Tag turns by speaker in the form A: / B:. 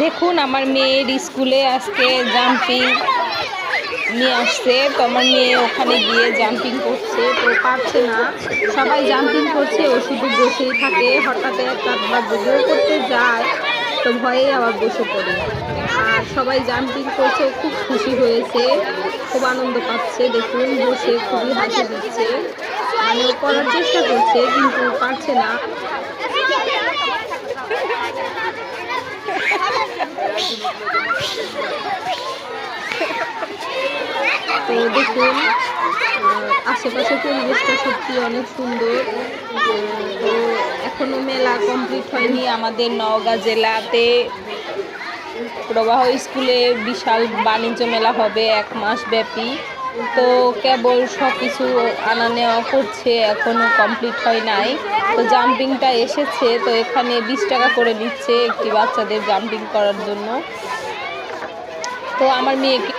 A: দেখুন আমার মেয়ের স্কুলে আজকে জাম্পিং নিয়ে আসছে, তো আমার মেয়ে ওখানে গিয়ে জাম্পিং করছে, তো পারছে না। সবাই জাম্পিং করছে, ও শুধু বসেই থাকে। হঠাৎ একবার যদিও করতে যায় তো ভয়ে আবার বসে পড়ে। আর সবাই জাম্পিং করছে, ও খুব খুশি হয়েছে, খুব আনন্দ পাচ্ছে। দেখুন বসে খুবই হাসি দিচ্ছে, মানে ও করার চেষ্টা করছে কিন্তু পারছে না। তো দেখুন আশেপাশের পরিবেশটা সত্যি অনেক সুন্দর। তো এখনো মেলা কমপ্লিট হয়নি। আমাদের নওগাঁ জেলাতে প্রবাহ স্কুলে বিশাল বাণিজ্য মেলা হবে 1 মাস ব্যাপী। তো কেবল সব কিছু আনা নেওয়া করছে, এখনো কমপ্লিট হয় নাই। তো জাম্পিংটা এসেছে, তো এখানে 20 টাকা করে নিচ্ছে একটি বাচ্চাদের জাম্পিং করার জন্য। তো আমার মেয়েকে